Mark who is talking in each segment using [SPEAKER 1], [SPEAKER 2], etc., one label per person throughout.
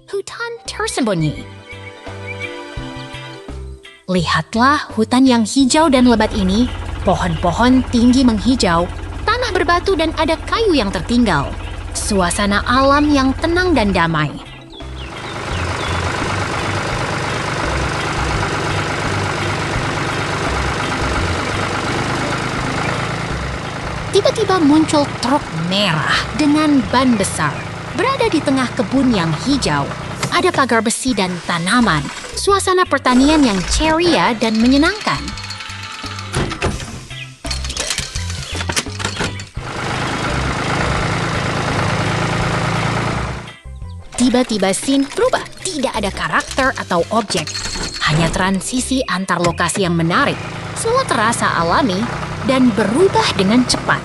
[SPEAKER 1] hutan tersembunyi. Lihatlah hutan yang hijau dan lebat ini, pohon-pohon tinggi menghijau, tanah berbatu dan ada kayu yang tertinggal. Suasana alam yang tenang dan damai. Tiba-tiba muncul truk merah dengan ban besar, berada di tengah kebun yang hijau. Ada pagar besi dan tanaman, suasana pertanian yang ceria dan menyenangkan. Tiba-tiba scene berubah, tidak ada karakter atau objek, hanya transisi antar lokasi yang menarik. Semua terasa alami dan berubah dengan cepat.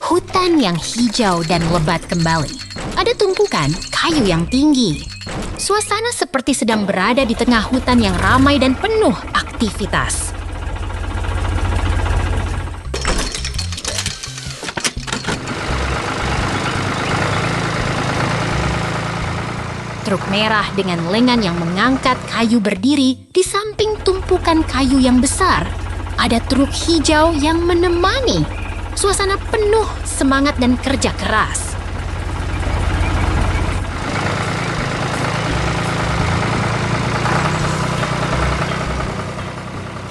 [SPEAKER 1] Hutan yang hijau dan lebat kembali. Ada tumpukan kayu yang tinggi. Suasana seperti sedang berada di tengah hutan yang ramai dan penuh aktivitas. Truk merah dengan lengan yang mengangkat kayu berdiri di samping tumpukan kayu yang besar. Ada truk hijau yang menemani. Suasana penuh semangat dan kerja keras.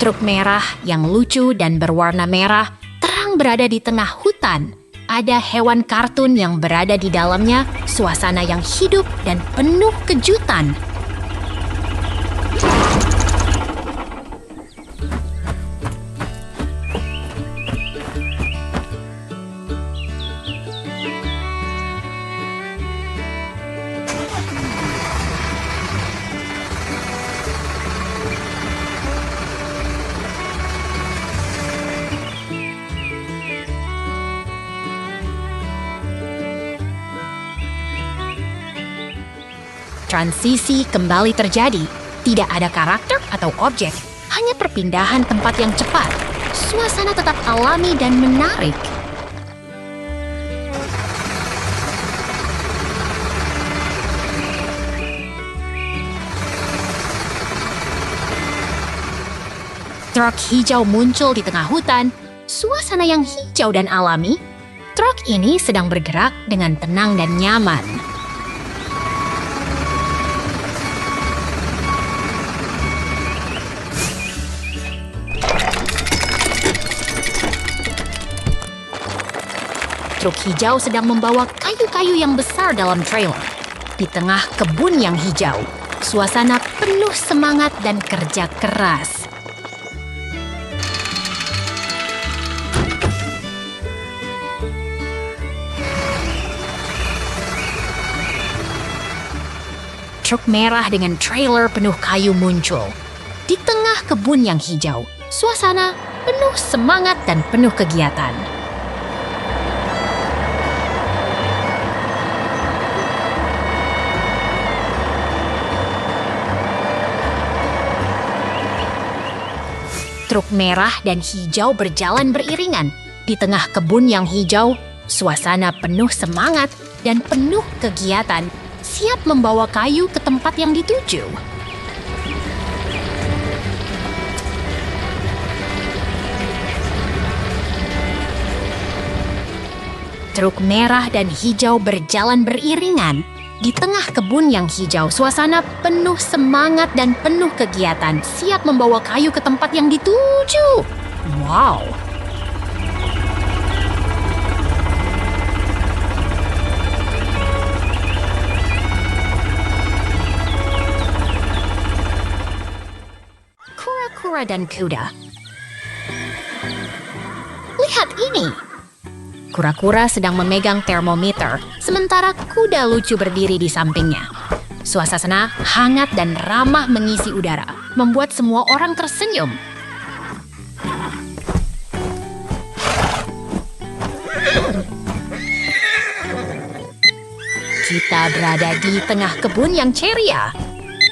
[SPEAKER 1] Truk merah yang lucu dan berwarna merah terang berada di tengah hutan. Ada hewan kartun yang berada di dalamnya, suasana yang hidup dan penuh kejutan. Transisi kembali terjadi. Tidak ada karakter atau objek, hanya perpindahan tempat yang cepat. Suasana tetap alami dan menarik. Truk hijau muncul di tengah hutan. Suasana yang hijau dan alami. Truk ini sedang bergerak dengan tenang dan nyaman. Truk hijau sedang membawa kayu-kayu yang besar dalam trailer. Di tengah kebun yang hijau, suasana penuh semangat dan kerja keras. Truk merah dengan trailer penuh kayu muncul. Di tengah kebun yang hijau, suasana penuh semangat dan penuh kegiatan. Truk merah dan hijau berjalan beriringan. Di tengah kebun yang hijau, suasana penuh semangat dan penuh kegiatan, siap membawa kayu ke tempat yang dituju. Truk merah dan hijau berjalan beriringan. Di tengah kebun yang hijau, suasana penuh semangat dan penuh kegiatan, siap membawa kayu ke tempat yang dituju. Wow! Kura-kura dan kuda. Lihat ini! Kura-kura sedang memegang termometer, sementara kuda lucu berdiri di sampingnya. Suasana hangat dan ramah mengisi udara, membuat semua orang tersenyum. Kita berada di tengah kebun yang ceria.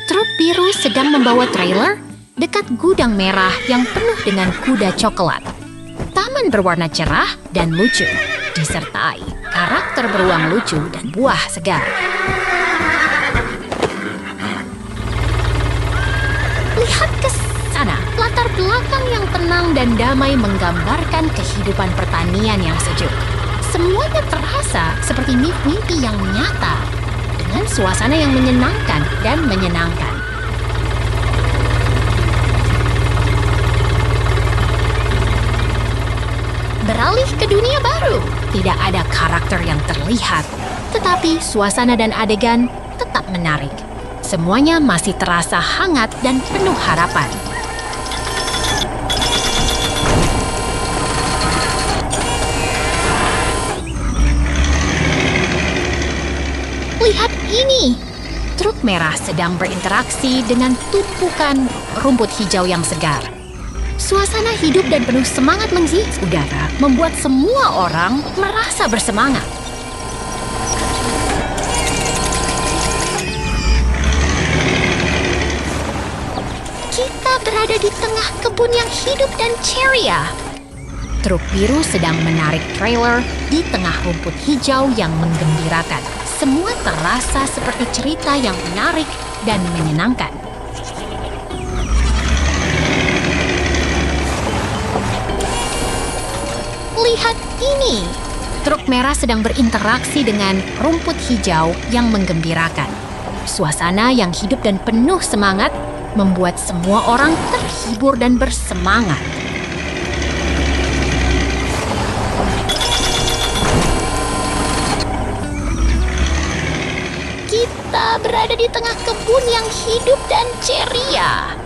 [SPEAKER 1] Truk biru sedang membawa trailer, dekat gudang merah yang penuh dengan kuda coklat. Taman berwarna cerah dan lucu, disertai karakter beruang lucu dan buah segar. Lihat ke sana, latar belakang yang tenang dan damai menggambarkan kehidupan pertanian yang sejuk. Semuanya terasa seperti mimpi yang nyata, dengan suasana yang menyenangkan dan menyenangkan. Beralih ke dunia baru, tidak ada karakter yang terlihat, tetapi suasana dan adegan tetap menarik. Semuanya masih terasa hangat dan penuh harapan. Lihat ini! Truk merah sedang berinteraksi dengan tumpukan rumput hijau yang segar. Suasana hidup dan penuh semangat mengisi udara membuat semua orang merasa bersemangat. Kita berada di tengah kebun yang hidup dan ceria. Truk biru sedang menarik trailer di tengah rumput hijau yang menggembirakan. Semua terasa seperti cerita yang menarik dan menyenangkan. Lihat ini! Truk merah sedang berinteraksi dengan rumput hijau yang menggembirakan. Suasana yang hidup dan penuh semangat membuat semua orang terhibur dan bersemangat. Kita berada di tengah kebun yang hidup dan ceria.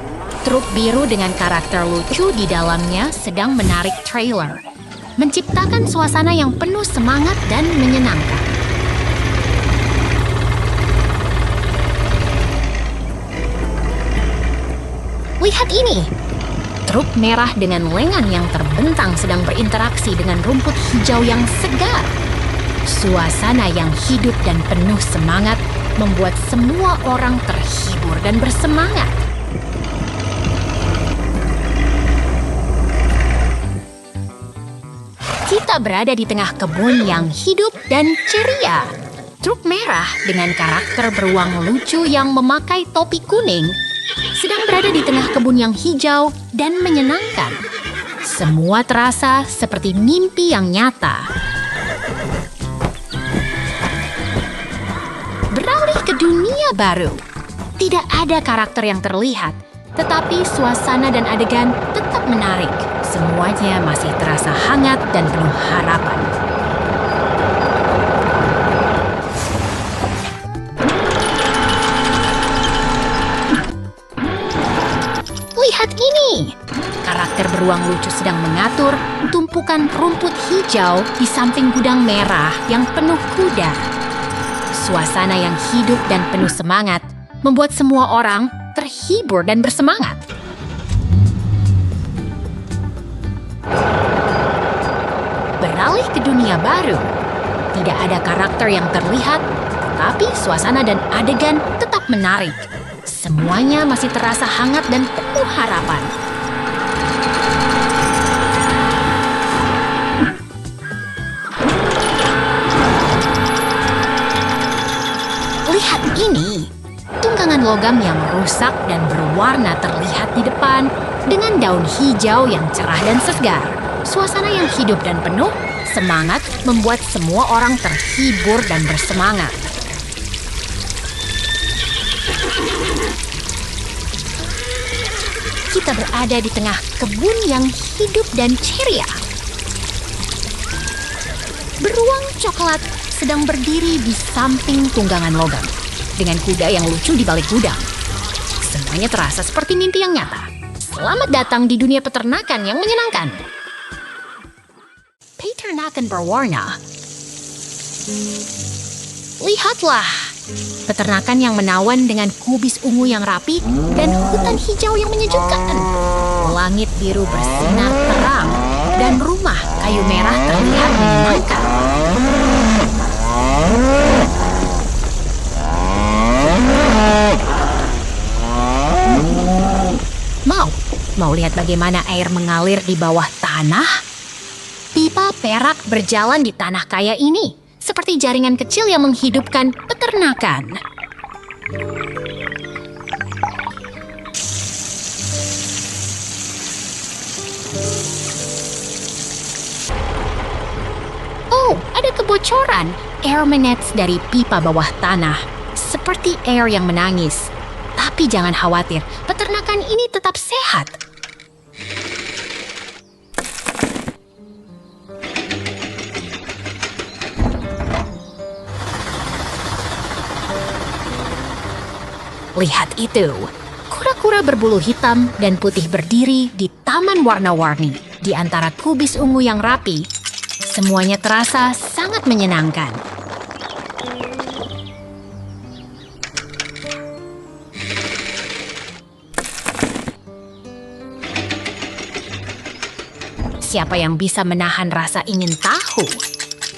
[SPEAKER 1] Truk biru dengan karakter lucu di dalamnya sedang menarik trailer, menciptakan suasana yang penuh semangat dan menyenangkan. Lihat ini! Truk merah dengan lengan yang terbentang sedang berinteraksi dengan rumput hijau yang segar. Suasana yang hidup dan penuh semangat membuat semua orang terhibur dan bersemangat. Kita berada di tengah kebun yang hidup dan ceria. Truk merah dengan karakter beruang lucu yang memakai topi kuning sedang berada di tengah kebun yang hijau dan menyenangkan. Semua terasa seperti mimpi yang nyata. Beralih ke dunia baru. Tidak ada karakter yang terlihat, tetapi suasana dan adegan tetap menarik. Semuanya masih terasa hangat dan penuh harapan. Lihat ini! Karakter beruang lucu sedang mengatur tumpukan rumput hijau di samping gudang merah yang penuh kuda. Suasana yang hidup dan penuh semangat membuat semua orang terhibur dan bersemangat. Beralih ke dunia baru. Tidak ada karakter yang terlihat, tetapi suasana dan adegan tetap menarik. Semuanya masih terasa hangat dan penuh harapan. Lihat ini! Tunggangan logam yang rusak dan berwarna terlihat di depan dengan daun hijau yang cerah dan segar. Suasana yang hidup dan penuh semangat membuat semua orang terhibur dan bersemangat. Kita berada di tengah kebun yang hidup dan ceria. Beruang coklat sedang berdiri di samping tunggangan logam dengan kuda yang lucu di balik gudang. Semuanya terasa seperti mimpi yang nyata. Selamat datang di dunia peternakan yang menyenangkan. Peternakan berwarna. Lihatlah, peternakan yang menawan dengan kubis ungu yang rapi dan hutan hijau yang menyejukkan. Langit biru bersinar terang dan rumah kayu merah terlihat menyenangkan. Mau, Mau lihat bagaimana air mengalir di bawah tanah? Pipa perak berjalan di tanah kaya ini, seperti jaringan kecil yang menghidupkan peternakan. Oh, ada kebocoran. Air menetes dari pipa bawah tanah, seperti air yang menangis. Tapi jangan khawatir, peternakan ini tetap sehat. Lihat itu, kura-kura berbulu hitam dan putih berdiri di taman warna-warni di antara kubis ungu yang rapi. Semuanya terasa sangat menyenangkan. Siapa yang bisa menahan rasa ingin tahu?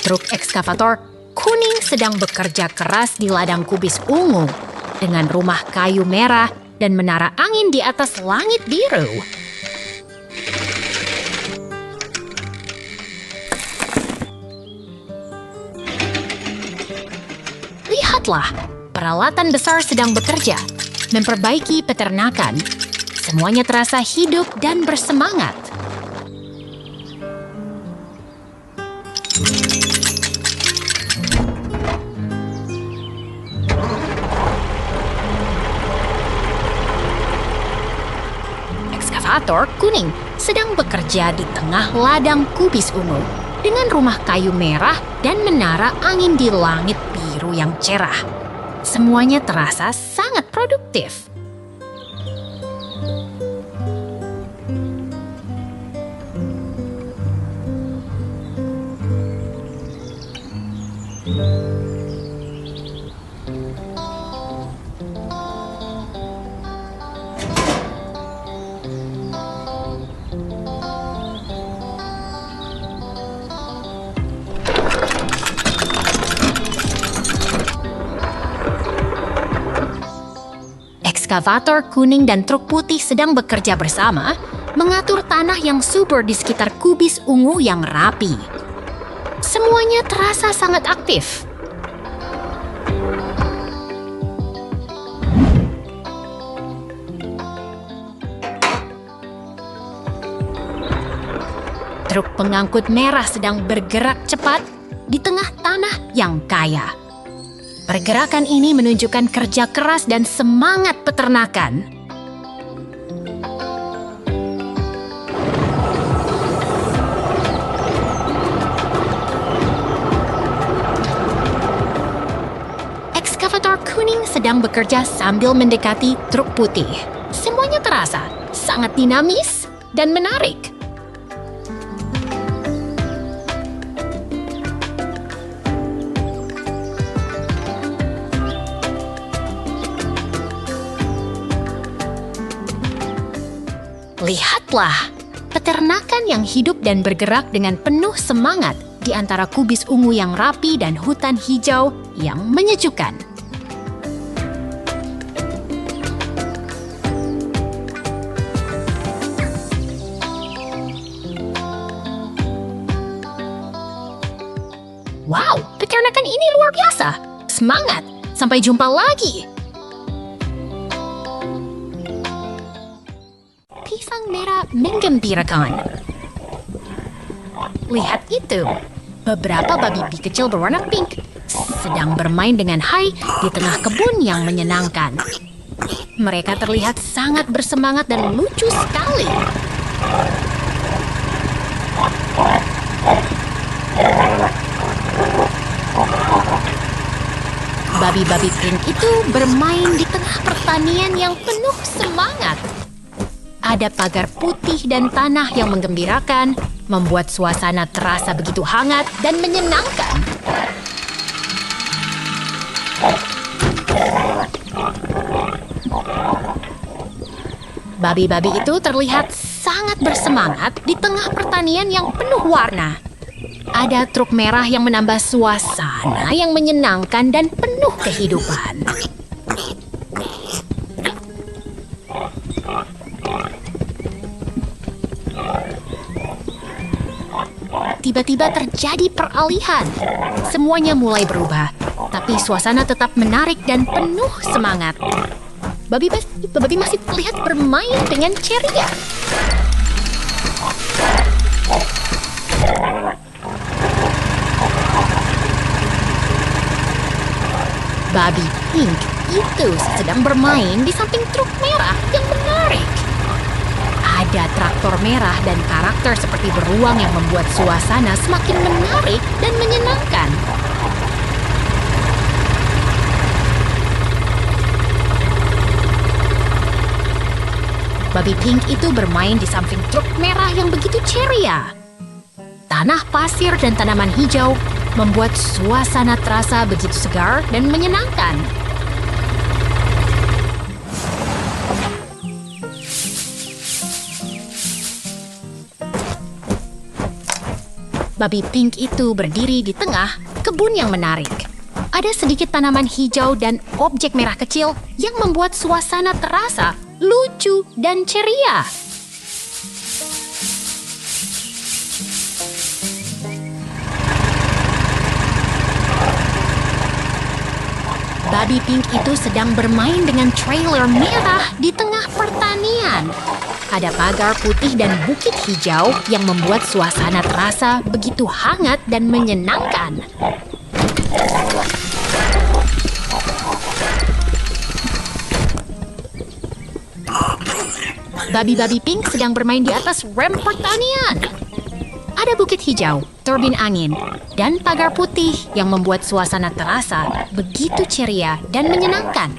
[SPEAKER 1] Truk ekskavator kuning sedang bekerja keras di ladang kubis ungu dengan rumah kayu merah dan menara angin di atas langit biru. Lihatlah, peralatan besar sedang bekerja, memperbaiki peternakan. Semuanya terasa hidup dan bersemangat. Ekskavator kuning sedang bekerja di tengah ladang kubis ungu dengan rumah kayu merah dan menara angin di langit biru yang cerah. Semuanya terasa sangat produktif. Ekskavator kuning dan truk putih sedang bekerja bersama, mengatur tanah yang subur di sekitar kubis ungu yang rapi. Semuanya terasa sangat aktif. Truk pengangkut merah sedang bergerak cepat di tengah tanah yang kaya. Pergerakan ini menunjukkan kerja keras dan semangat peternakan. Ekskavator kuning sedang bekerja sambil mendekati truk putih. Semuanya terasa sangat dinamis dan menarik. Lihatlah, peternakan yang hidup dan bergerak dengan penuh semangat di antara kubis ungu yang rapi dan hutan hijau yang menyejukkan. Wow, peternakan ini luar biasa. Semangat, sampai jumpa lagi. Pisang merah menggembirakan. Lihat itu, beberapa babi kecil berwarna pink sedang bermain dengan Hai di tengah kebun yang menyenangkan. Mereka terlihat sangat bersemangat dan lucu sekali. Babi-babi pink itu bermain di tengah pertanian yang penuh semangat. Ada pagar putih dan tanah yang menggembirakan, membuat suasana terasa begitu hangat dan menyenangkan. Babi-babi itu terlihat sangat bersemangat di tengah pertanian yang penuh warna. Ada truk merah yang menambah suasana yang menyenangkan dan penuh kehidupan. tiba-tiba terjadi peralihan. Semuanya mulai berubah, tapi suasana tetap menarik dan penuh semangat. Babi masih terlihat bermain dengan ceria. Babi Pink itu sedang bermain di samping truk merah yang menarik. Ada traktor merah dan karakter seperti beruang yang membuat suasana semakin menarik dan menyenangkan. Babi Pink itu bermain di samping truk merah yang begitu ceria. Tanah pasir dan tanaman hijau membuat suasana terasa begitu segar dan menyenangkan. Babi Pink itu berdiri di tengah kebun yang menarik. Ada sedikit tanaman hijau dan objek merah kecil yang membuat suasana terasa lucu dan ceria. Babi Pink itu sedang bermain dengan trailer merah di tengah pertanian. Ada pagar putih dan bukit hijau yang membuat suasana terasa begitu hangat dan menyenangkan. Babi-babi Pink sedang bermain di atas rem pertanian. Ada bukit hijau, turbin angin, dan pagar putih yang membuat suasana terasa begitu ceria dan menyenangkan.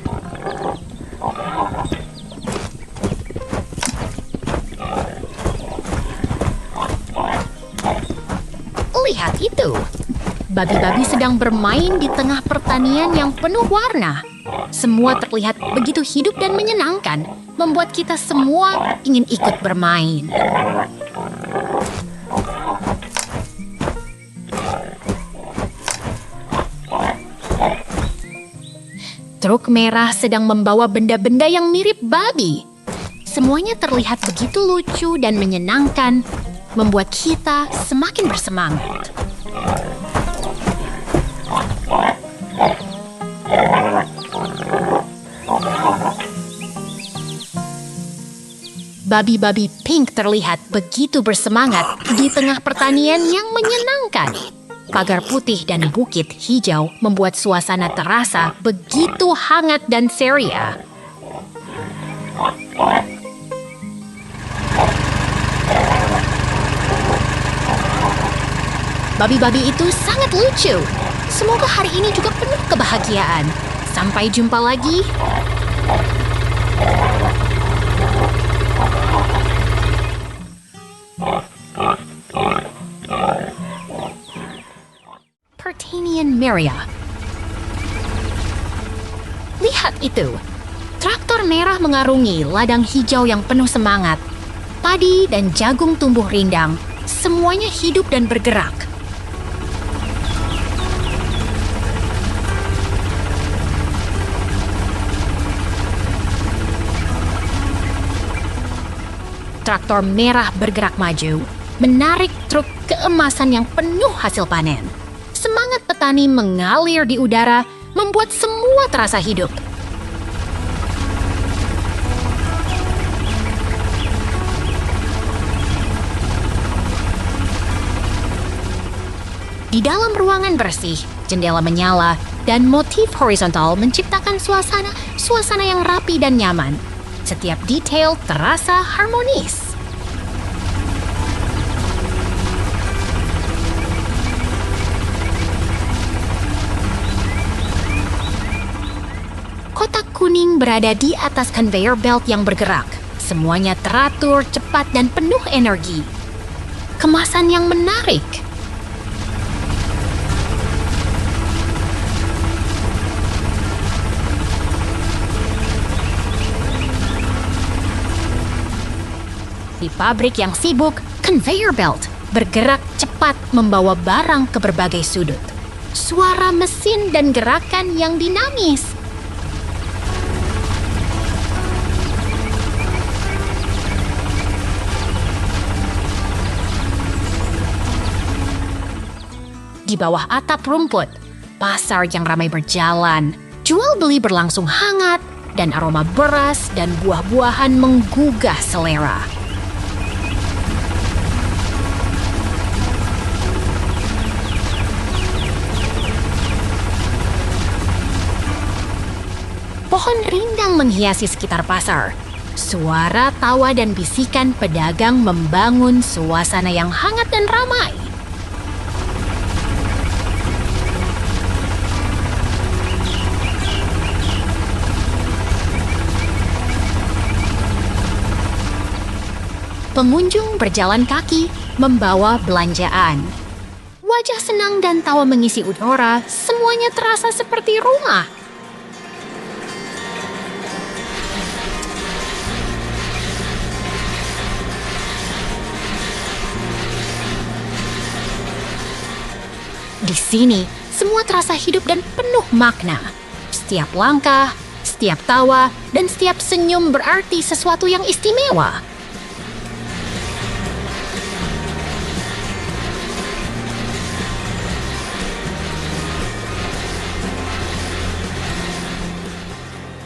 [SPEAKER 1] Lihat itu, babi-babi sedang bermain di tengah pertanian yang penuh warna. Semua terlihat begitu hidup dan menyenangkan, membuat kita semua ingin ikut bermain. Truk merah sedang membawa benda-benda yang mirip babi. Semuanya terlihat begitu lucu dan menyenangkan, membuat kita semakin bersemangat. Babi-babi Pink terlihat begitu bersemangat di tengah pertanian yang menyenangkan. Pagar putih dan bukit hijau membuat suasana terasa begitu hangat dan ceria. Babi-babi itu sangat lucu. Semoga hari ini juga penuh kebahagiaan. Sampai jumpa lagi. Pertanian Meria. Lihat itu. Traktor merah mengarungi ladang hijau yang penuh semangat. Padi dan jagung tumbuh rindang. Semuanya hidup dan bergerak. Traktor merah bergerak maju, menarik truk keemasan yang penuh hasil panen. Semangat petani mengalir di udara, membuat semua terasa hidup. Di dalam ruangan bersih, jendela menyala, dan motif horizontal menciptakan suasana yang rapi dan nyaman. Setiap detail terasa harmonis. Kotak kuning berada di atas conveyor belt yang bergerak. Semuanya teratur, cepat, dan penuh energi. Kemasan yang menarik. Di pabrik yang sibuk, conveyor belt bergerak cepat membawa barang ke berbagai sudut. Suara mesin dan gerakan yang dinamis. Di bawah atap rumput, pasar yang ramai berjalan. Jual beli berlangsung hangat dan aroma beras dan buah-buahan menggugah selera. Pohon rindang menghiasi sekitar pasar. Suara tawa dan bisikan pedagang membangun suasana yang hangat dan ramai. Pengunjung berjalan kaki membawa belanjaan. Wajah senang dan tawa mengisi udara, semuanya terasa seperti rumah. Di sini, semua terasa hidup dan penuh makna. Setiap langkah, setiap tawa, dan setiap senyum berarti sesuatu yang istimewa.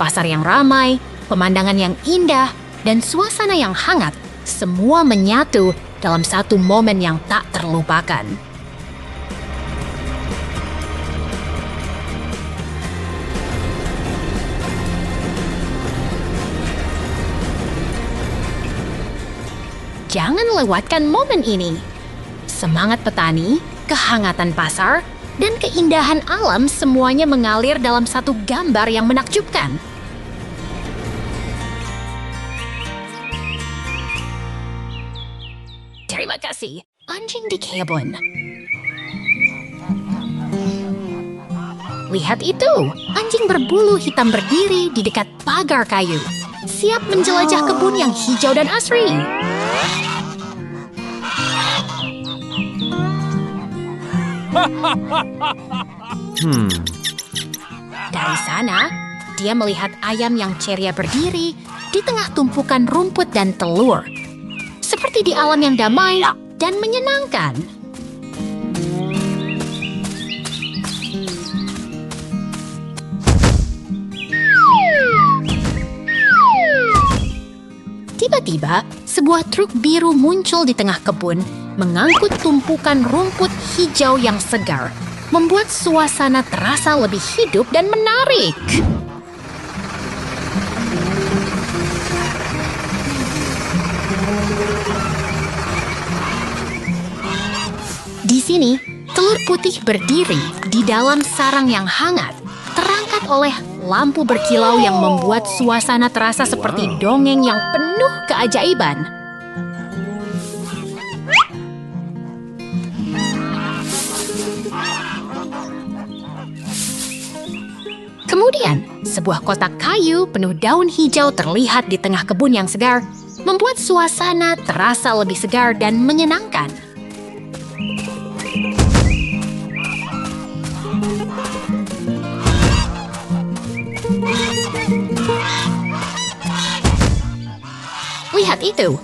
[SPEAKER 1] Pasar yang ramai, pemandangan yang indah, dan suasana yang hangat, semua menyatu dalam satu momen yang tak terlupakan. Jangan lewatkan momen ini. Semangat petani, kehangatan pasar, dan keindahan alam semuanya mengalir dalam satu gambar yang menakjubkan. Terima kasih, anjing di kebun. Lihat itu, anjing berbulu hitam berdiri di dekat pagar kayu, siap menjelajah kebun yang hijau dan asri. Dari sana, dia melihat ayam yang ceria berdiri di tengah tumpukan rumput dan telur, seperti di alam yang damai dan menyenangkan. Tiba-tiba, sebuah truk biru muncul di tengah kebun, mengangkut tumpukan rumput hijau yang segar, membuat suasana terasa lebih hidup dan menarik. Di sini, telur putih berdiri di dalam sarang yang hangat, terangkat oleh lampu berkilau yang membuat suasana terasa seperti dongeng yang penuh keajaiban. Kemudian, sebuah kotak kayu penuh daun hijau terlihat di tengah kebun yang segar, membuat suasana terasa lebih segar dan menyenangkan. Lihat itu,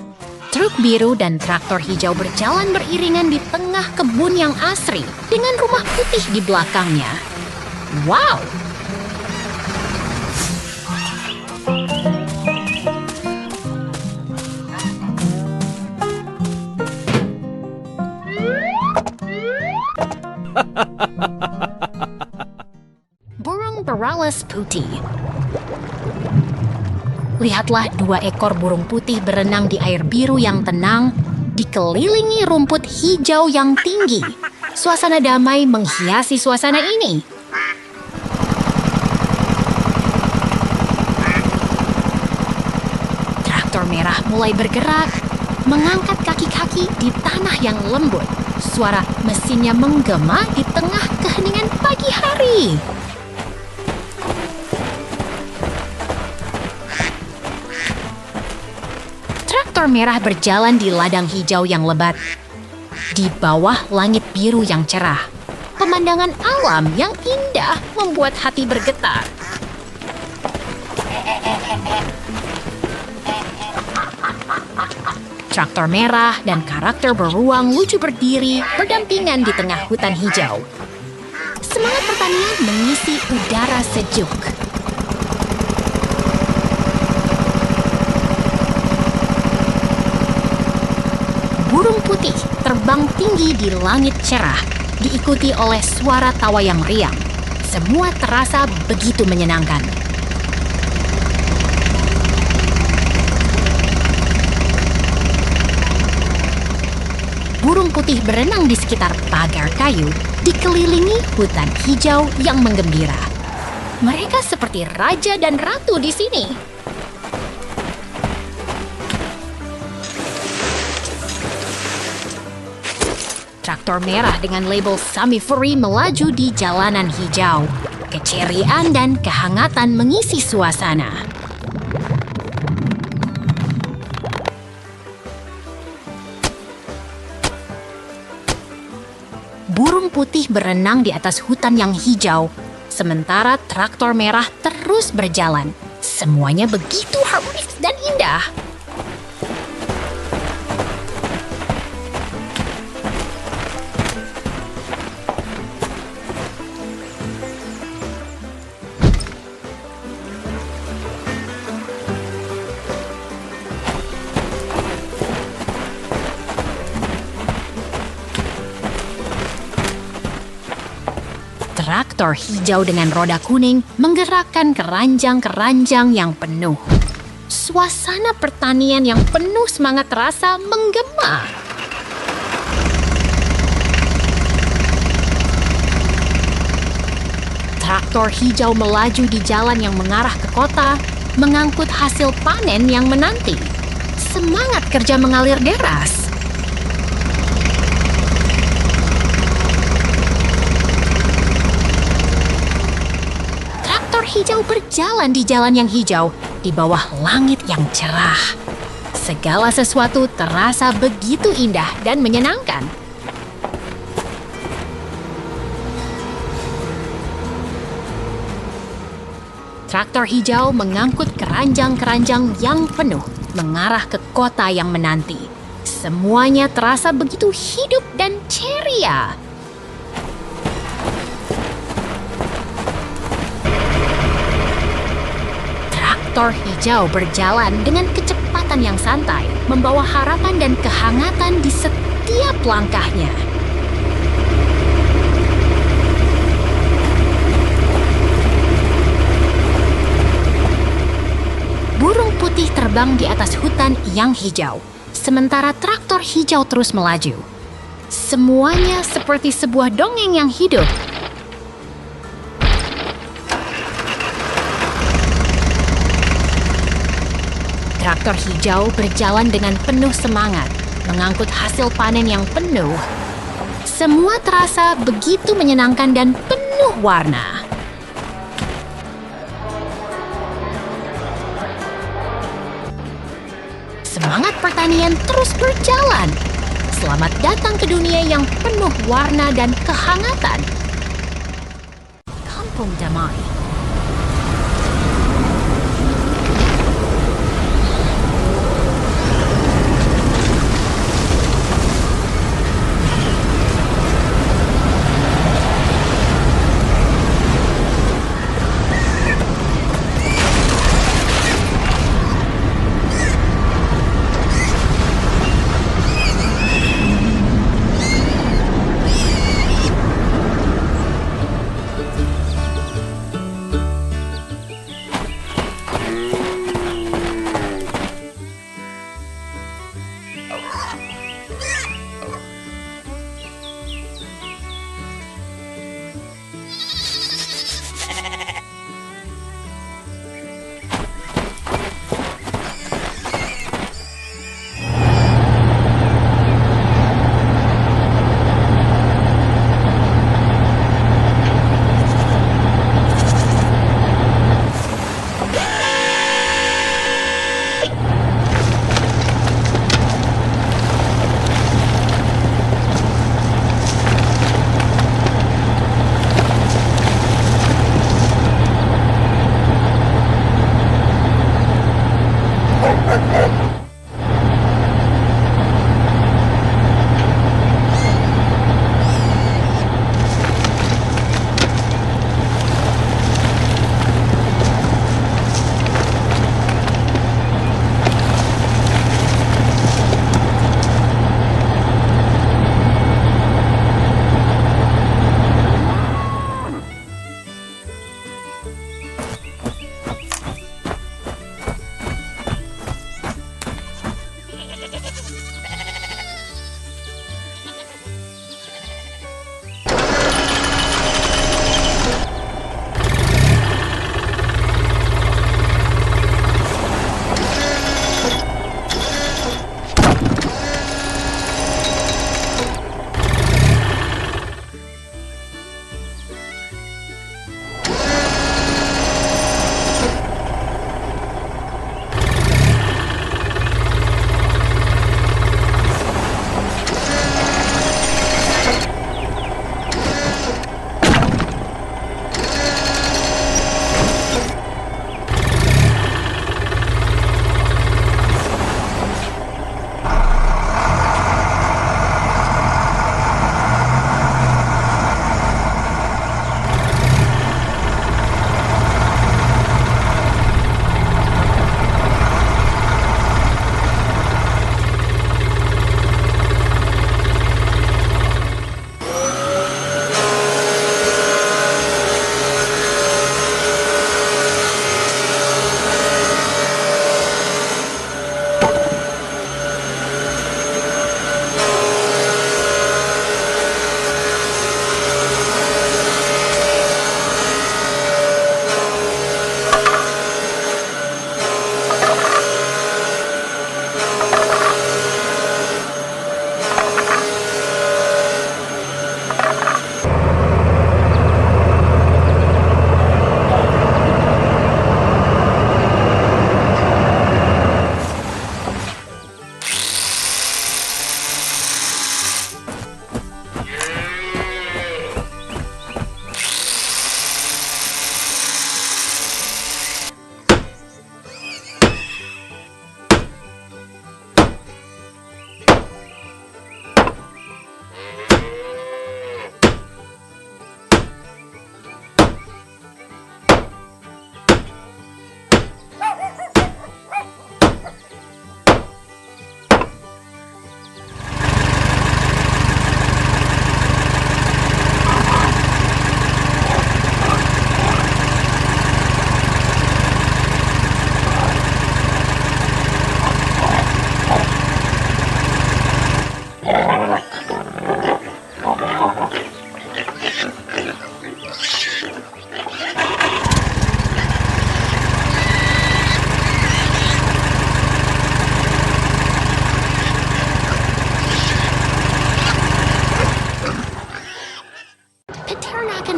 [SPEAKER 1] truk biru dan traktor hijau berjalan beriringan di tengah kebun yang asri dengan rumah putih di belakangnya. Wow! Burung beralas putih. Lihatlah dua ekor burung putih berenang di air biru yang tenang, dikelilingi rumput hijau yang tinggi. Suasana damai menghiasi suasana ini. Traktor merah mulai bergerak, mengangkat kaki-kaki di tanah yang lembut. Suara mesinnya menggema di tengah keheningan pagi hari. Traktor merah berjalan di ladang hijau yang lebat. Di bawah langit biru yang cerah, pemandangan alam yang indah membuat hati bergetar. Traktor merah dan karakter beruang lucu berdiri berdampingan di tengah hutan hijau. Semangat pertanian mengisi udara sejuk. Burung putih terbang tinggi di langit cerah, diikuti oleh suara tawa yang riang. Semua terasa begitu menyenangkan. Burung putih berenang di sekitar pagar kayu, dikelilingi hutan hijau yang menggembira. Mereka seperti raja dan ratu di sini. Traktor merah dengan label Samifuri melaju di jalanan hijau. Keceriaan dan kehangatan mengisi suasana. Burung putih berenang di atas hutan yang hijau, sementara traktor merah terus berjalan. Semuanya begitu harmonis dan indah. Traktor hijau dengan roda kuning menggerakkan keranjang-keranjang yang penuh. Suasana pertanian yang penuh semangat terasa menggema. Traktor hijau melaju di jalan yang mengarah ke kota, mengangkut hasil panen yang menanti. Semangat kerja mengalir deras. Hijau berjalan di jalan yang hijau di bawah langit yang cerah. Segala sesuatu terasa begitu indah dan menyenangkan. Traktor hijau mengangkut keranjang-keranjang yang penuh mengarah ke kota yang menanti. Semuanya terasa begitu hidup dan ceria. Traktor hijau berjalan dengan kecepatan yang santai, membawa harapan dan kehangatan di setiap langkahnya. Burung putih terbang di atas hutan yang hijau, sementara traktor hijau terus melaju. Semuanya seperti sebuah dongeng yang hidup. Traktor hijau berjalan dengan penuh semangat, mengangkut hasil panen yang penuh. Semua terasa begitu menyenangkan dan penuh warna. Semangat pertanian terus berjalan. Selamat datang ke dunia yang penuh warna dan kehangatan. Kampung Damai.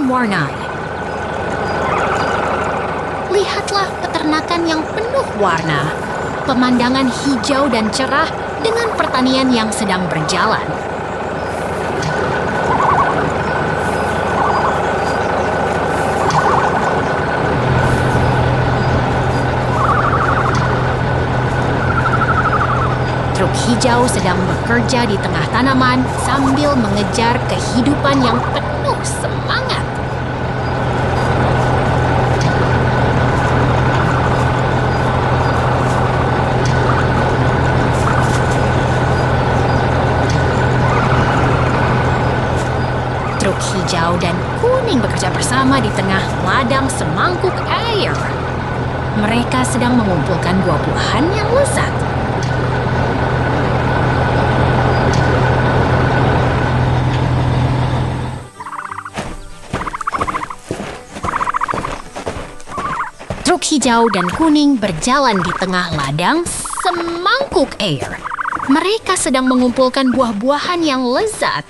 [SPEAKER 1] warnai. Lihatlah peternakan yang penuh warna, pemandangan hijau dan cerah dengan pertanian yang sedang berjalan. Truk hijau sedang bekerja di tengah tanaman sambil mengejar kehidupan yang penuh semangat. Truk hijau dan kuning bekerja bersama di tengah ladang semangkuk air. Mereka sedang mengumpulkan buah-buahan yang lezat. Truk hijau dan kuning berjalan di tengah ladang semangkuk air. Mereka sedang mengumpulkan buah-buahan yang lezat.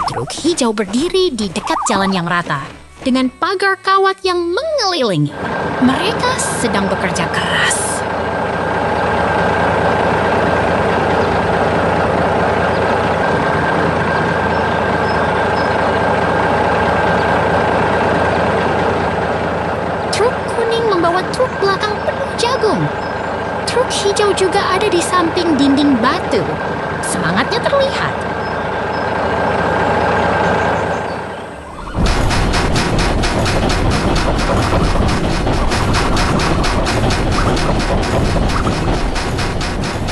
[SPEAKER 1] Truk hijau berdiri di dekat jalan yang rata, dengan pagar kawat yang mengelilingi. Mereka sedang bekerja keras. Truk kuning membawa truk belakang penuh jagung. Truk hijau juga ada di samping dinding batu. Semangatnya terlihat.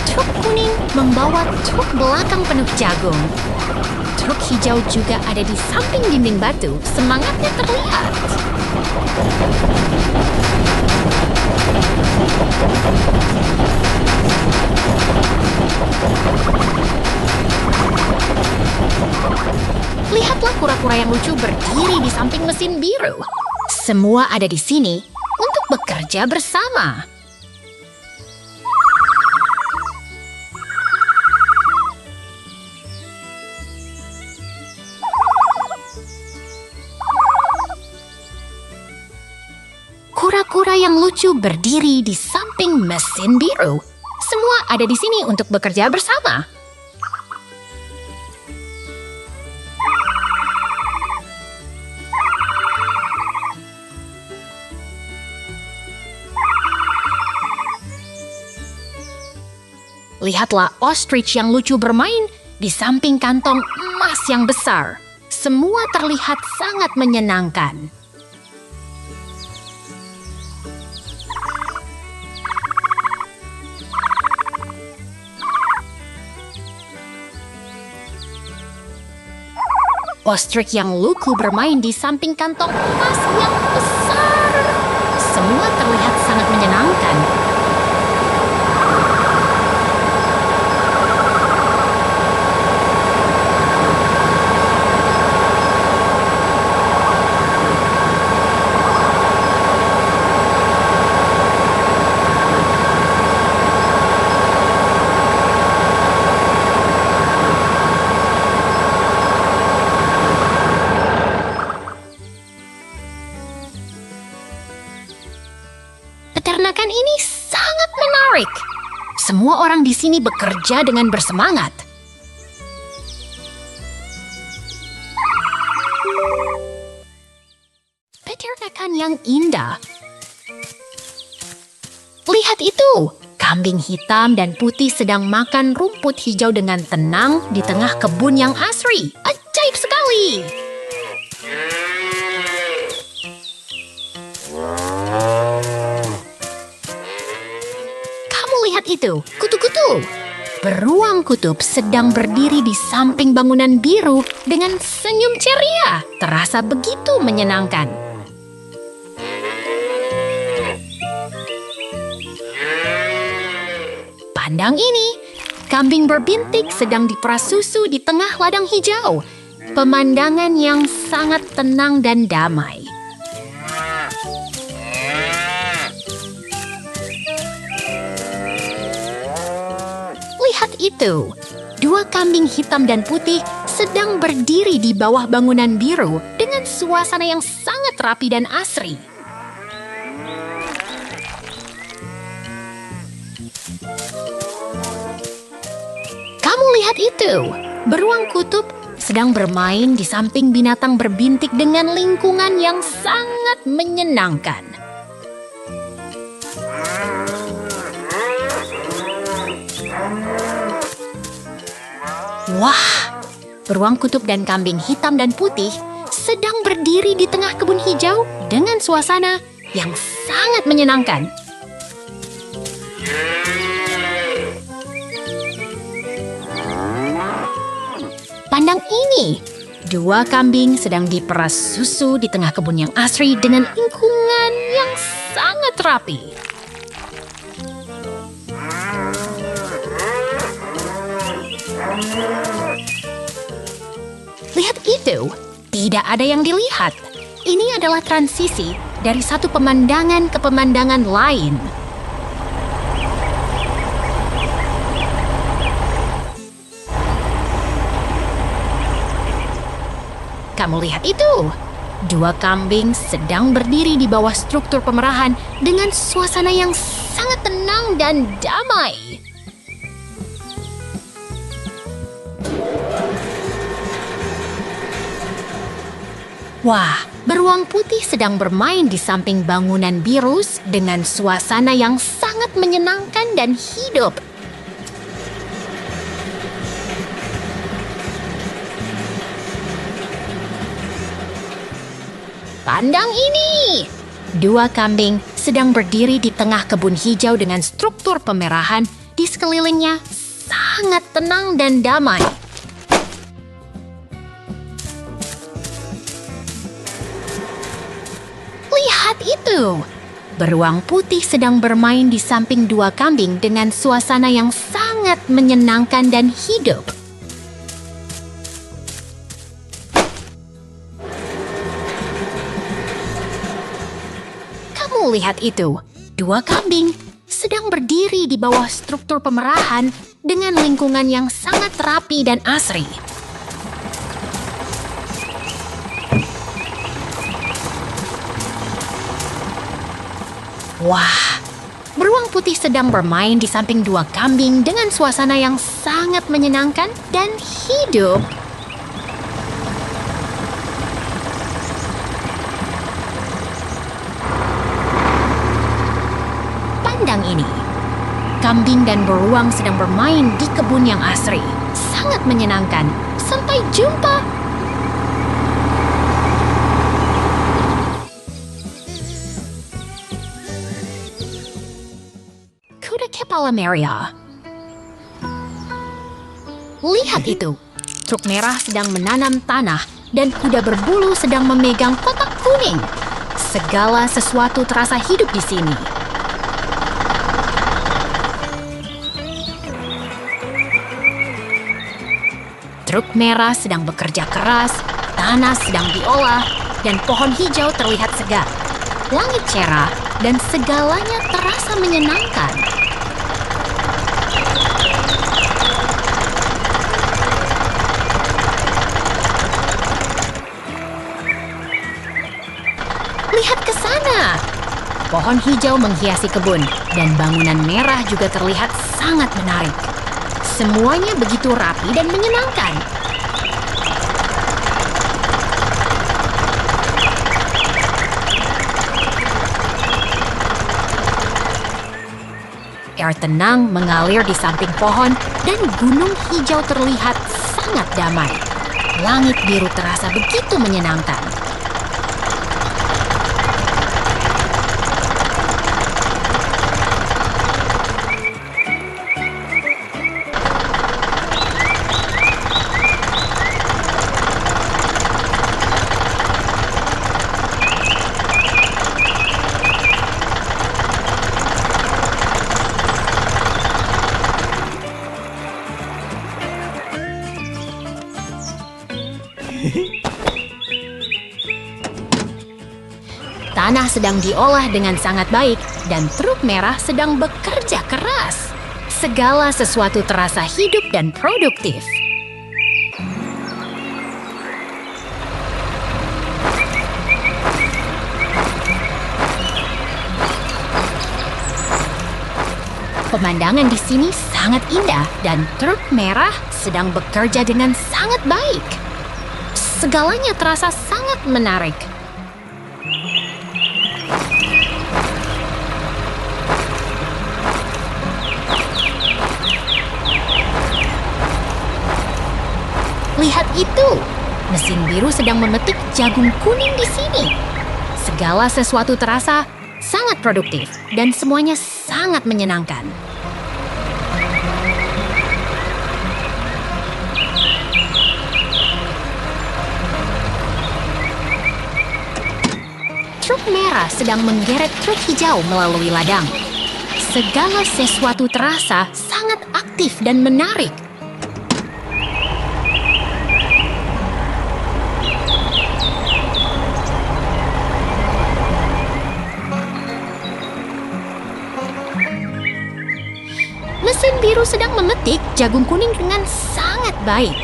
[SPEAKER 1] Truk kuning membawa truk belakang penuh jagung. Truk hijau juga ada di samping dinding batu. Semangatnya terlihat. Lihatlah kura-kura yang lucu berdiri di samping mesin biru. Semua ada di sini untuk bekerja bersama. Kura-kura yang lucu berdiri di samping mesin biru. Semua ada di sini untuk bekerja bersama. Lihatlah ostrich yang lucu bermain di samping kantong emas yang besar. Semua terlihat sangat menyenangkan. Ostrich yang lucu bermain di samping kantong emas yang besar. Semua terlihat sangat menyenangkan. Peternakan ini sangat menarik. Semua orang di sini bekerja dengan bersemangat. Peternakan yang indah. Lihat itu, kambing hitam dan putih sedang makan rumput hijau dengan tenang di tengah kebun yang asri. Ajaib sekali! Lihat itu, kutu-kutu. Beruang kutub sedang berdiri di samping bangunan biru dengan senyum ceria. Terasa begitu menyenangkan. Pandang ini, kambing berbintik sedang diperas susu di tengah ladang hijau. Pemandangan yang sangat tenang dan damai. itu, dua kambing hitam dan putih sedang berdiri di bawah bangunan biru dengan suasana yang sangat rapi dan asri. Kamu lihat itu, beruang kutub sedang bermain di samping binatang berbintik dengan lingkungan yang sangat menyenangkan. Wah, beruang kutub dan kambing hitam dan putih sedang berdiri di tengah kebun hijau dengan suasana yang sangat menyenangkan. Pandang ini, dua kambing sedang diperas susu di tengah kebun yang asri dengan lingkungan yang sangat rapi. Lihat itu, tidak ada yang dilihat. Ini adalah transisi dari satu pemandangan ke pemandangan lain. Kamu lihat itu, dua kambing sedang berdiri di bawah struktur pemerahan dengan suasana yang sangat tenang dan damai. Wah, beruang putih sedang bermain di samping bangunan biru dengan suasana yang sangat menyenangkan dan hidup. Pandang ini! Dua kambing sedang berdiri di tengah kebun hijau dengan struktur pemerahan di sekelilingnya sangat tenang dan damai. Lihat itu! Beruang putih sedang bermain di samping dua kambing dengan suasana yang sangat menyenangkan dan hidup. Kamu lihat itu, dua kambing sedang berdiri di bawah struktur pemerahan dengan lingkungan yang sangat rapi dan asri. Wah, beruang putih sedang bermain di samping dua kambing dengan suasana yang sangat menyenangkan dan hidup. Pandang ini, kambing dan beruang sedang bermain di kebun yang asri. Sangat menyenangkan. Sampai jumpa! Kuda kepala merah. Lihat itu, truk merah sedang menanam tanah dan kuda berbulu sedang memegang kotak kuning. Segala sesuatu terasa hidup di sini. Truk merah sedang bekerja keras, tanah sedang diolah, dan pohon hijau terlihat segar. Langit cerah dan segalanya terasa menyenangkan. Lihat ke sana! Pohon hijau menghiasi kebun, dan bangunan merah juga terlihat sangat menarik. Semuanya begitu rapi dan menyenangkan. Air tenang mengalir di samping pohon dan gunung hijau terlihat sangat damai. Langit biru terasa begitu menyenangkan. Tanah sedang diolah dengan sangat baik dan truk merah sedang bekerja keras. Segala sesuatu terasa hidup dan produktif. Pemandangan di sini sangat indah dan truk merah sedang bekerja dengan sangat baik. Segalanya terasa sangat menarik. Lihat itu, mesin biru sedang memetik jagung kuning di sini. Segala sesuatu terasa sangat produktif dan semuanya sangat menyenangkan. Truk merah sedang menggeret truk hijau melalui ladang. Segala sesuatu terasa sangat aktif dan menarik. Mesin biru sedang memetik jagung kuning dengan sangat baik.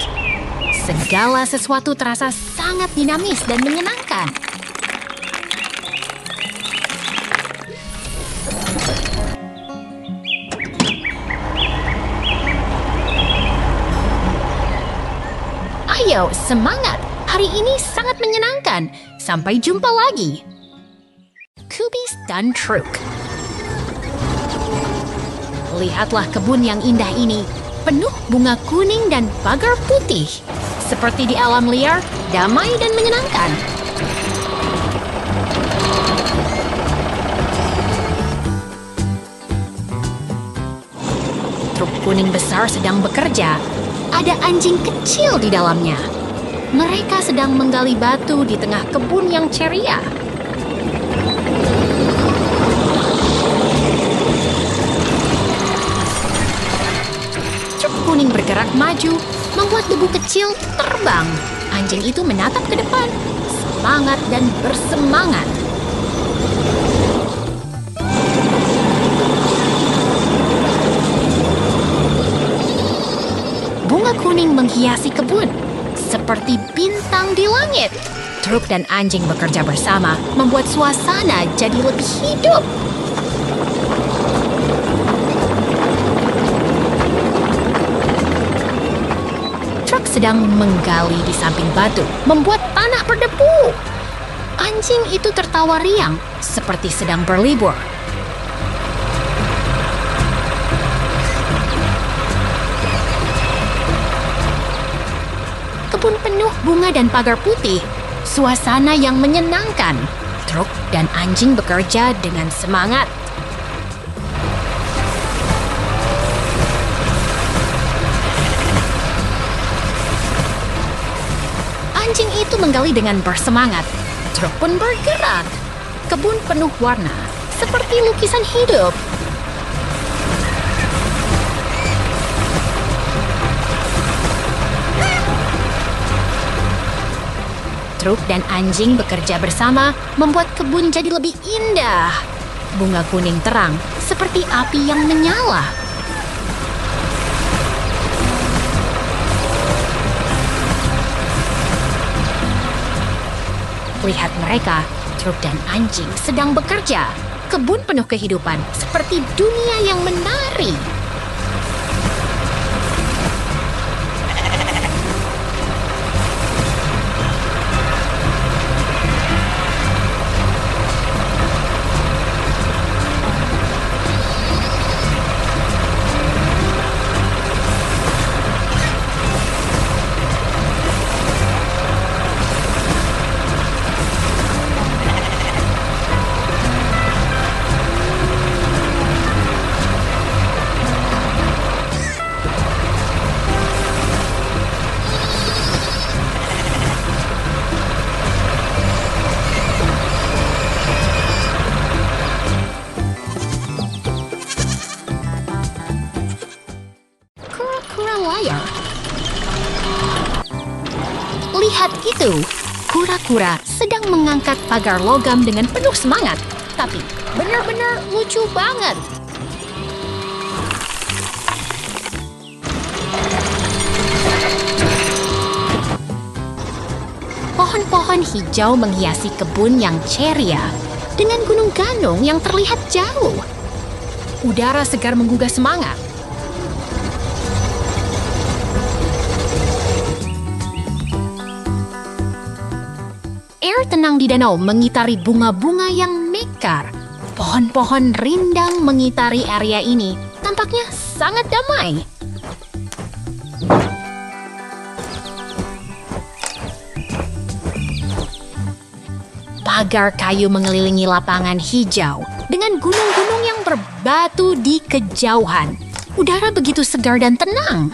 [SPEAKER 1] Segala sesuatu terasa sangat dinamis dan menyenangkan. Ayo, semangat! Hari ini sangat menyenangkan. Sampai jumpa lagi. Kubis dan Truk. Lihatlah kebun yang indah ini, penuh bunga kuning dan pagar putih. Seperti di alam liar, damai dan menyenangkan. Truk kuning besar sedang bekerja. Ada anjing kecil di dalamnya. Mereka sedang menggali batu di tengah kebun yang ceria. Kuning bergerak maju, membuat debu kecil terbang. Anjing itu menatap ke depan, semangat dan bersemangat. Bunga kuning menghiasi kebun, seperti bintang di langit. Truk dan anjing bekerja bersama, membuat suasana jadi lebih hidup. Sedang menggali di samping batu, membuat tanah berdebu. Anjing itu tertawa riang, seperti sedang berlibur. Kebun penuh bunga dan pagar putih, suasana yang menyenangkan. Truk dan anjing bekerja dengan semangat. Anjing itu menggali dengan bersemangat. Truk pun bergerak. Kebun penuh warna, seperti lukisan hidup. Truk dan anjing bekerja bersama, membuat kebun jadi lebih indah. Bunga kuning terang, seperti api yang menyala. Lihat mereka, truk dan anjing sedang bekerja. Kebun penuh kehidupan, seperti dunia yang menari. Lihat itu, kura-kura sedang mengangkat pagar logam dengan penuh semangat. Tapi benar-benar lucu banget. Pohon-pohon hijau menghiasi kebun yang ceria dengan gunung ganong yang terlihat jauh. Udara segar menggugah semangat. Air tenang di danau mengitari bunga-bunga yang mekar. Pohon-pohon rindang mengitari area ini tampaknya sangat damai. Pagar kayu mengelilingi lapangan hijau dengan gunung-gunung yang berbatu di kejauhan. Udara begitu segar dan tenang.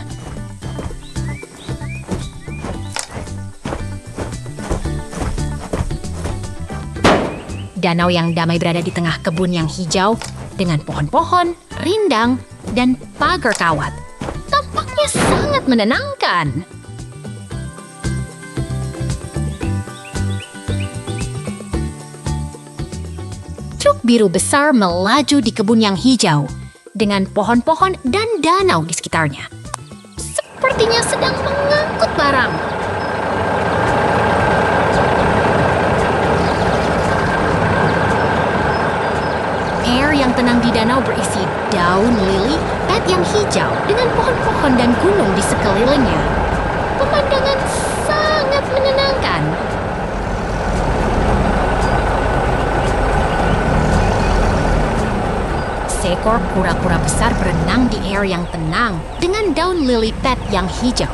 [SPEAKER 1] Danau yang damai berada di tengah kebun yang hijau dengan pohon-pohon, rindang, dan pagar kawat. Tampaknya sangat menenangkan. Truk biru besar melaju di kebun yang hijau dengan pohon-pohon dan danau di sekitarnya. Sepertinya sedang mengangkut barang. Air yang tenang di danau berisi daun lili, pet yang hijau dengan pohon-pohon dan gunung di sekelilingnya. Pemandangan sangat menyenangkan. Seekor kura-kura besar berenang di air yang tenang dengan daun lili pad yang hijau.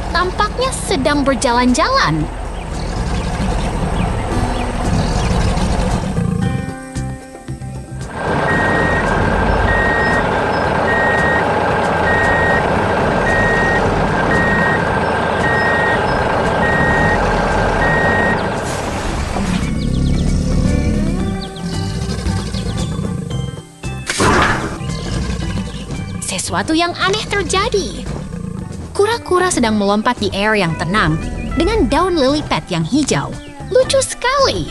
[SPEAKER 1] Tampaknya sedang berjalan-jalan. Sesuatu yang aneh terjadi. Kura-kura sedang melompat di air yang tenang dengan daun lily pad yang hijau. Lucu sekali.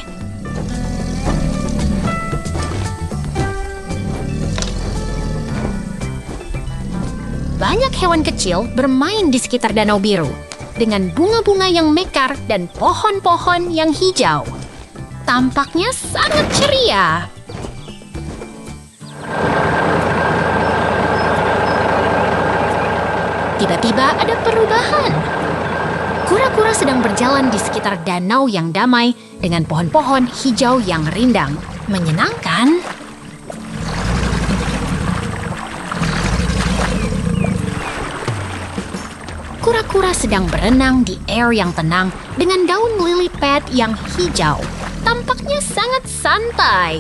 [SPEAKER 1] Banyak hewan kecil bermain di sekitar danau biru dengan bunga-bunga yang mekar dan pohon-pohon yang hijau. Tampaknya sangat ceria. Tiba-tiba ada perubahan. Kura-kura sedang berjalan di sekitar danau yang damai dengan pohon-pohon hijau yang rindang. Menyenangkan. Kura-kura sedang berenang di air yang tenang dengan daun lily pad yang hijau. Tampaknya sangat santai.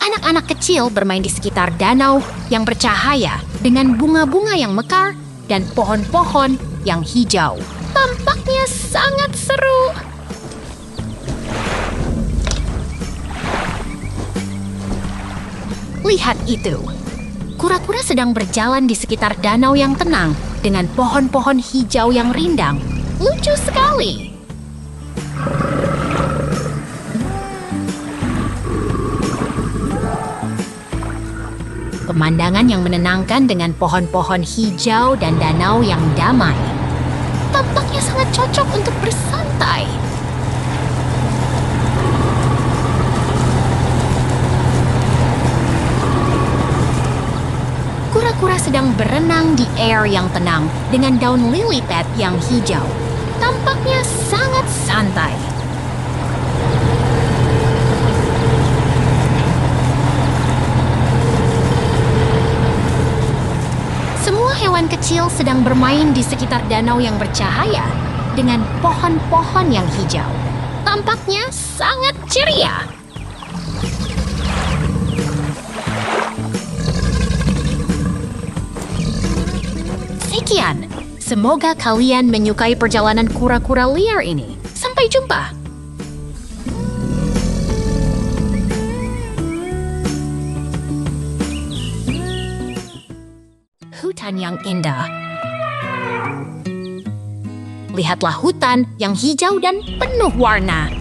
[SPEAKER 1] Anak-anak kecil bermain di sekitar danau yang bercahaya dengan bunga-bunga yang mekar dan pohon-pohon yang hijau. Tampaknya sangat seru. Lihat itu. Kura-kura sedang berjalan di sekitar danau yang tenang dengan pohon-pohon hijau yang rindang. Lucu sekali. Pemandangan yang menenangkan dengan pohon-pohon hijau dan danau yang damai. Tampaknya sangat cocok untuk bersantai. Kura-kura sedang berenang di air yang tenang dengan daun lily pad yang hijau. Tampaknya sangat santai. Semua hewan kecil sedang bermain di sekitar danau yang bercahaya dengan pohon-pohon yang hijau. Tampaknya sangat ceria. Sekian, semoga kalian menyukai perjalanan kura-kura liar ini. Sampai jumpa. Hutan yang indah. Lihatlah hutan yang hijau dan penuh warna.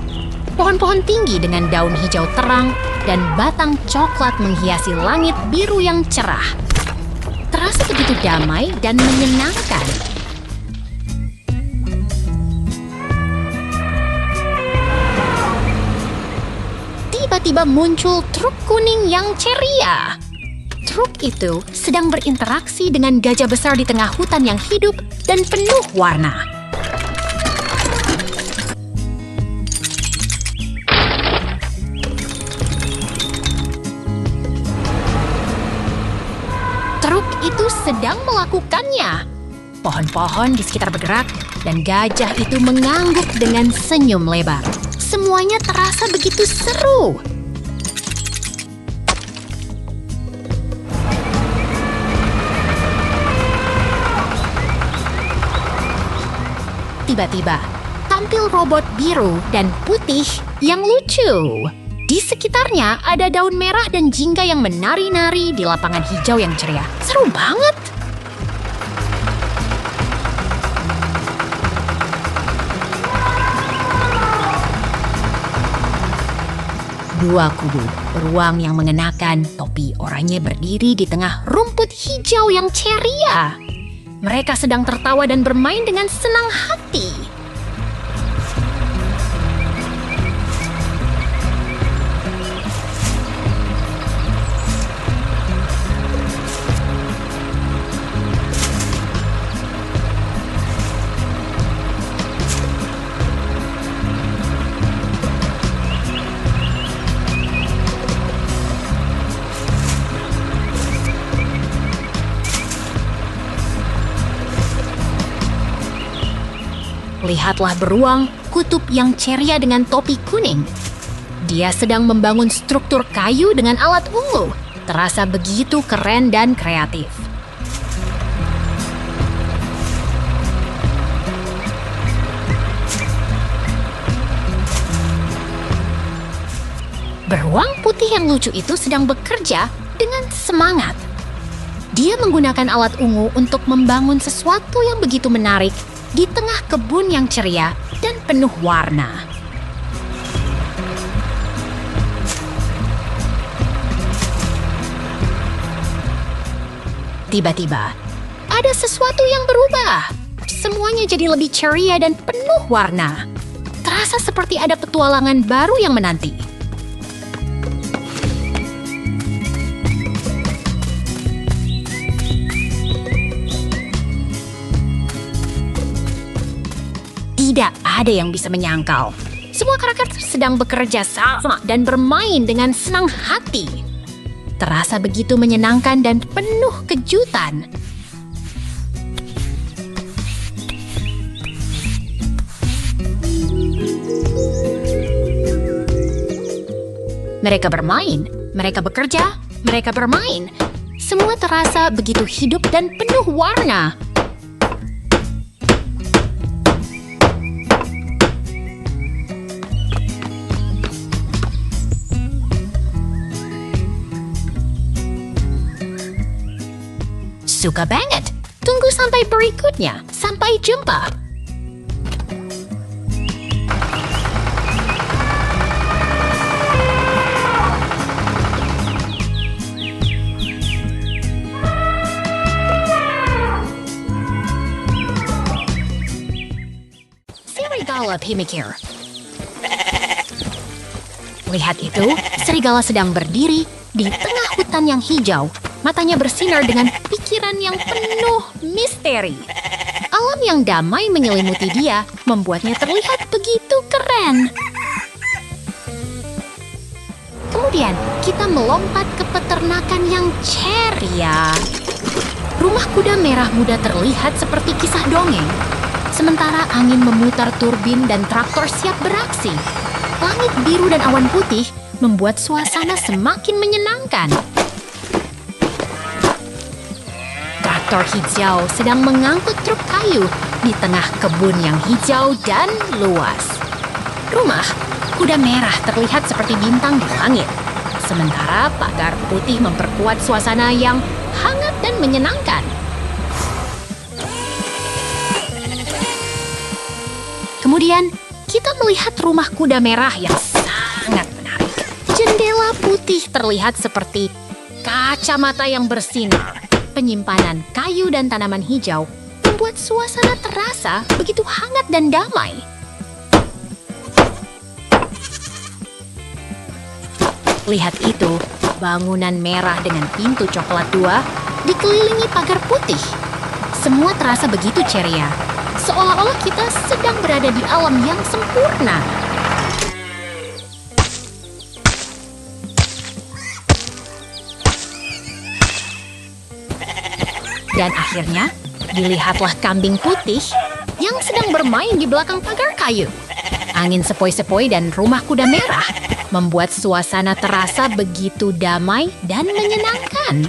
[SPEAKER 1] Pohon-pohon tinggi dengan daun hijau terang dan batang coklat menghiasi langit biru yang cerah. terasa begitu damai dan menyenangkan. Tiba-tiba muncul truk kuning yang ceria. Truk itu sedang berinteraksi dengan gajah besar di tengah hutan yang hidup dan penuh warna. Truk itu sedang melakukannya. Pohon-pohon di sekitar bergerak dan gajah itu mengangguk dengan senyum lebar. Semuanya terasa begitu seru. Tiba-tiba, tampil robot biru dan putih yang lucu. Di sekitarnya ada daun merah dan jingga yang menari-nari di lapangan hijau yang ceria. Seru banget! Dua kubu beruang yang mengenakan topi oranye berdiri di tengah rumput hijau yang ceria. Mereka sedang tertawa dan bermain dengan senang hati. Lihatlah beruang kutub yang ceria dengan topi kuning. Dia sedang membangun struktur kayu dengan alat ungu. Terasa begitu keren dan kreatif. Beruang putih yang lucu itu sedang bekerja dengan semangat. Dia menggunakan alat ungu untuk membangun sesuatu yang begitu menarik di tengah kebun yang ceria dan penuh warna. Tiba-tiba, ada sesuatu yang berubah. Semuanya jadi lebih ceria dan penuh warna. Terasa seperti ada petualangan baru yang menanti. Tidak ada yang bisa menyangkal. Semua karakter sedang bekerja sama dan bermain dengan senang hati. Terasa begitu menyenangkan dan penuh kejutan. Mereka bermain, mereka bekerja, mereka bermain. Semua terasa begitu hidup dan penuh warna. Suka banget. Tunggu sampai berikutnya. Sampai jumpa. Serigala pemikir. Lihat itu, serigala sedang berdiri di tengah hutan yang hijau. Matanya bersinar dengan pikiran yang penuh misteri. Alam yang damai menyelimuti dia, membuatnya terlihat begitu keren. Kemudian, kita melompat ke peternakan yang ceria. Rumah kuda merah muda terlihat seperti kisah dongeng. Sementara angin memutar turbin dan traktor siap beraksi. Langit biru dan awan putih membuat suasana semakin menyenangkan. Traktor hijau sedang mengangkut truk kayu di tengah kebun yang hijau dan luas. Rumah kuda merah terlihat seperti bintang di langit. Sementara pagar putih memperkuat suasana yang hangat dan menyenangkan. Kemudian, kita melihat rumah kuda merah yang sangat menarik. Jendela putih terlihat seperti kacamata yang bersinar. penyimpanan kayu dan tanaman hijau membuat suasana terasa begitu hangat dan damai. Lihat itu, bangunan merah dengan pintu coklat 2 dikelilingi pagar putih. Semua terasa begitu ceria, seolah-olah kita sedang berada di alam yang sempurna. Dan akhirnya, dilihatlah kambing putih yang sedang bermain di belakang pagar kayu. Angin sepoi-sepoi dan rumah kuda merah membuat suasana terasa begitu damai dan menyenangkan.